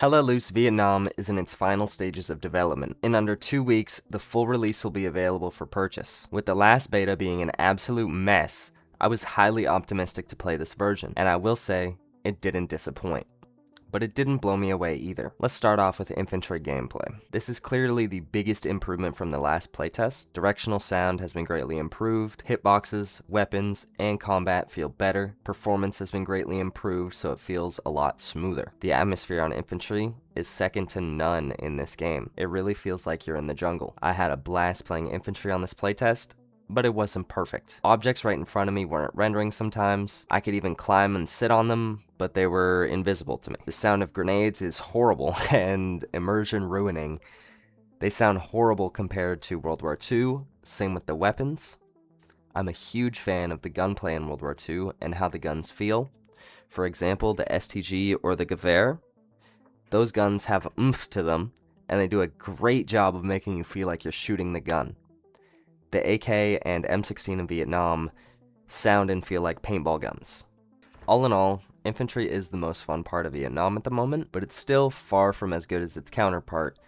Hella Loose Vietnam is in its final stages of development. In under 2 weeks, the full release will be available for purchase. With the last beta being an absolute mess, I was highly optimistic to play this version, and I will say, it didn't disappoint. But it didn't blow me away either. Let's start off with infantry gameplay. This is clearly the biggest improvement from the last playtest. Directional sound has been greatly improved, hitboxes, weapons, and combat feel better, performance has been greatly improved so it feels a lot smoother. The atmosphere on infantry is second to none in this game. It really feels like you're in the jungle. I had a blast playing infantry on this playtest, but it wasn't perfect. Objects right in front of me weren't rendering sometimes. I could even climb and sit on them, but they were invisible to me. The sound of grenades is horrible and immersion ruining. They sound horrible compared to World War II, same with the weapons. I'm a huge fan of the gunplay in World War II and how the guns feel. For example, the STG or the Gewehr. Those guns have oomph to them, and they do a great job of making you feel like you're shooting the gun. The AK and M16 in Vietnam sound and feel like paintball guns. All in all, infantry is the most fun part of Vietnam at the moment, but it's still far from as good as its counterpart,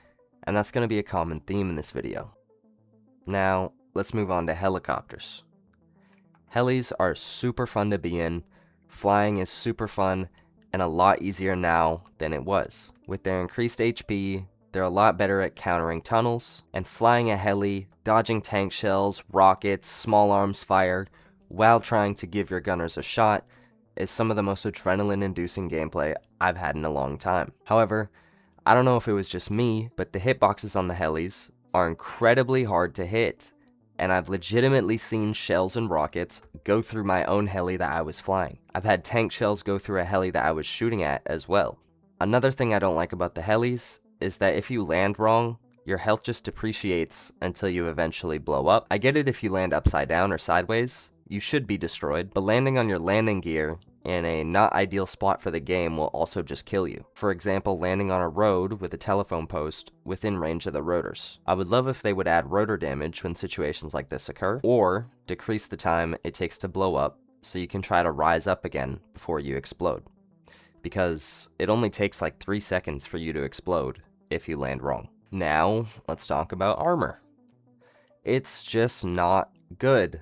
and that's going to be a common theme in this video. Now, let's move on to helicopters. Helis are super fun to be in, flying is super fun, and a lot easier now than it was. With their increased HP, they're a lot better at countering tunnels, and flying a heli, dodging tank shells, rockets, small arms fire, while trying to give your gunners a shot, is some of the most adrenaline-inducing gameplay I've had in a long time. However, I don't know if it was just me, but the hitboxes on the helis are incredibly hard to hit, and I've legitimately seen shells and rockets go through my own heli that I was flying. I've had tank shells go through a heli that I was shooting at as well. Another thing I don't like about the helis is that if you land wrong, your health just depreciates until you eventually blow up. I get it if you land upside down or sideways, you should be destroyed, but landing on your landing gear in a not ideal spot for the game will also just kill you. For example, landing on a road with a telephone post within range of the rotors. I would love if they would add rotor damage when situations like this occur, or decrease the time it takes to blow up so you can try to rise up again before you explode. Because it only takes like 3 seconds for you to explode if you land wrong. Now, let's talk about armor. It's just not good.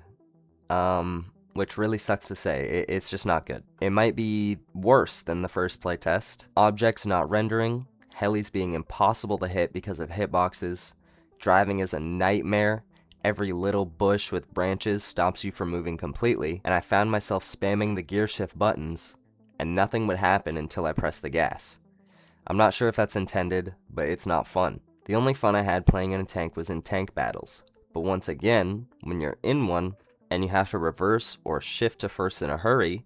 Which really sucks to say. It's just not good. It might be worse than the first playtest. Objects not rendering, helis being impossible to hit because of hitboxes, driving is a nightmare, every little bush with branches stops you from moving completely, and I found myself spamming the gear shift buttons, and nothing would happen until I pressed the gas. I'm not sure if that's intended, but it's not fun. The only fun I had playing in a tank was in tank battles, but once again, when you're in one, and you have to reverse or shift to first in a hurry,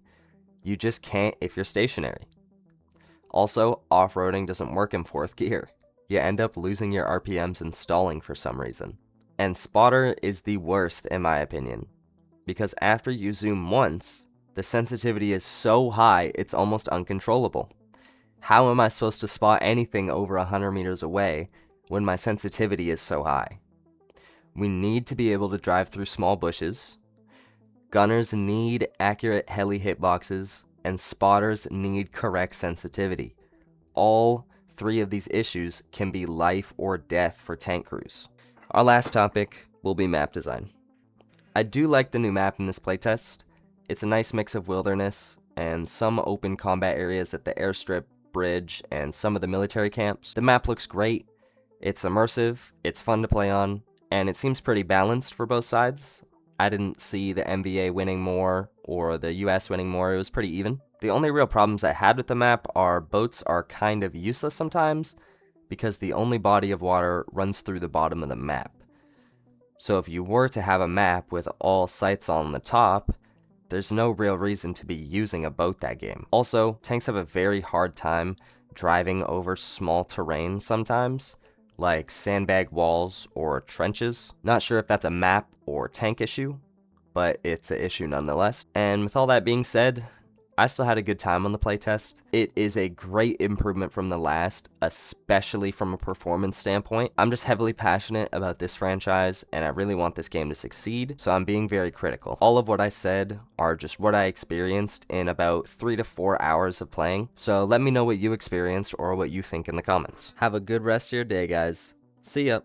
you just can't if you're stationary. Also, off-roading doesn't work in 4th gear. You end up losing your RPMs and stalling for some reason. And spotter is the worst in my opinion, because after you zoom once, the sensitivity is so high it's almost uncontrollable. How am I supposed to spot anything over 100 meters away when my sensitivity is so high? We need to be able to drive through small bushes. Gunners need accurate heli hitboxes, and spotters need correct sensitivity. All 3 of these issues can be life or death for tank crews. Our last topic will be map design. I do like the new map in this playtest. It's a nice mix of wilderness and some open combat areas at the airstrip, bridge, and some of the military camps. The map looks great, it's immersive, it's fun to play on, and it seems pretty balanced for both sides. I didn't see the MVA winning more or the US winning more, it was pretty even. The only real problems I had with the map are boats are kind of useless sometimes because the only body of water runs through the bottom of the map. So if you were to have a map with all sights on the top, there's no real reason to be using a boat that game. Also, tanks have a very hard time driving over small terrain sometimes, like sandbag walls or trenches. Not sure if that's a map or tank issue, but it's an issue nonetheless. And with all that being said, I still had a good time on the playtest. It is a great improvement from the last, especially from a performance standpoint. I'm just heavily passionate about this franchise, and I really want this game to succeed, so I'm being very critical. All of what I said are just what I experienced in about 3 to 4 hours of playing, so let me know what you experienced or what you think in the comments. Have a good rest of your day, guys. See ya.